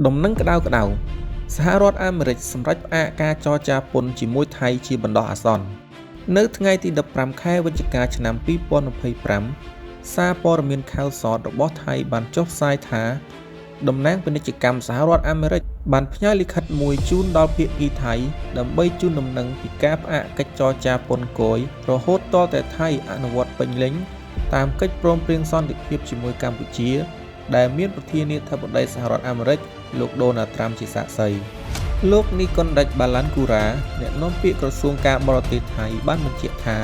ដំណឹងក្តៅៗសហរដ្ឋអាមេរិកសម្រេចផ្អាកការចរចាពន្ធជាមួយថៃជាបណ្ដោះអាសន្ននៅថ្ងៃទី15ខែវិច្ឆិកាឆ្នាំ2025សារព័ត៌មានខាវសតរបស់ថៃបានចុះផ្សាយថាតំណាងពាណិជ្ជកម្មសហរដ្ឋអាមេរិកបានផ្ញើលិខិតមួយជូនដល់ភាគីថៃដើម្បីជូនដំណឹងពីការផ្អាកកិច្ចចរចាពន្ធគយរហូតទាល់តែថៃអនុវត្តពេញលេញតាមកិច្ចព្រមព្រៀងសន្តិភាពជាមួយកម្ពុជាដែលមានប្រធានាធិបតីសហរដ្ឋអាមេរិកលោកដូណាល់ត្រាំជាសាក្សីលោកនីកុនដាច់បាឡាន់គូរ៉ាអ្នកនាំពាក្យក្រសួងការបរទេសថៃបានបញ្ជាក់ថា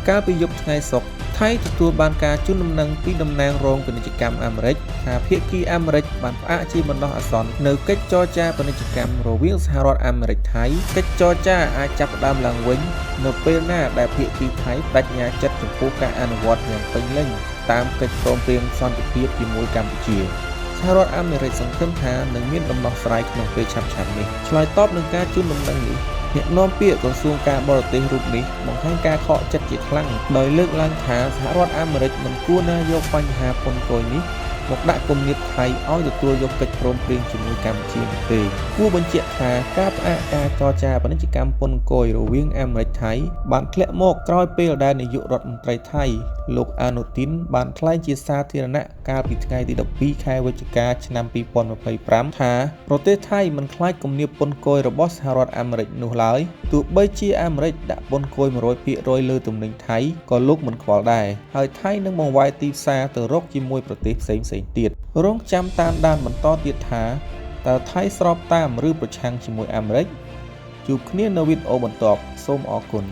កាលពីយប់ថ្ងៃសុក្រថៃទទួលបានការជូនដំណឹងពីតំណាងរងពាណិជ្ជកម្មអាមេរិកថាភាគីអាមេរិកបានផ្អាកជាបណ្ដោះអាសន្ននៅកិច្ចចរចាពាណិជ្ជកម្មរវាងសហរដ្ឋអាមេរិកថៃកិច្ចចរចាអាចចាប់ផ្ដើមឡើងវិញនៅពេលណាដែលភាគីថៃបដិញ្ញាចិត្តចំពោះការអនុវត្តយ៉ាងពេញលេញតាមកិច្ចព្រមព្រៀងសន្តិភាពជាមួយកម្ពុជាសហរដ្ឋអាមេរិកសង្ឃឹមថានឹងមានដំណោះស្រាយក្នុងពេលឆាប់ៗនេះឆ្លើយតបនឹងការជូនដំណឹងនេះអ្នកនាំពាក្យក្រសួងការបរទេសរូបនេះបង្ហាញការខកចិត្តជាខ្លាំងដោយលើកឡើងថាសហរដ្ឋអាមេរិកមិនគួរណាយកបញ្ហាពន្ធគយនេះមកដាក់គំនាបថៃឲ្យទទួលយកកិច្ចព្រមព្រៀងជាមួយកម្ពុជានោះទេគួរបញ្ជាក់ថាការផ្អាកការចរចាពាណិជ្ជកម្មពន្ធគយរវាងអាមេរិកថៃបានធ្លាក់មកក្រោយពេលដែលនាយករដ្ឋមន្ត្រីថៃលោកអានូទីនបានថ្លែងជាសាធារណៈកាលពីថ្ងៃទី12ខែវិច្ឆិកាឆ្នាំ2025ថាប្រទេសថៃមិនខ្លាចគំនាបពន្ធគយរបស់សហរដ្ឋអាមេរិកនោះឡើយទោះបីជាអាមេរិកដាក់ពន្ធគយ 100% លើទំនិញថៃក៏លោកមិនខ្វល់ដែរហើយថៃនឹងបង្វែរទីផ្សារទៅរកជាមួយប្រទេសផ្សេងៗទៀតរងចាំតាមដានបន្តទៀតថាតើថៃស្របតាមឬប្រឆាំងជាមួយអាមេរិកជួបគ្នានៅវីដេអូបន្ទាប់សូមអរគុណ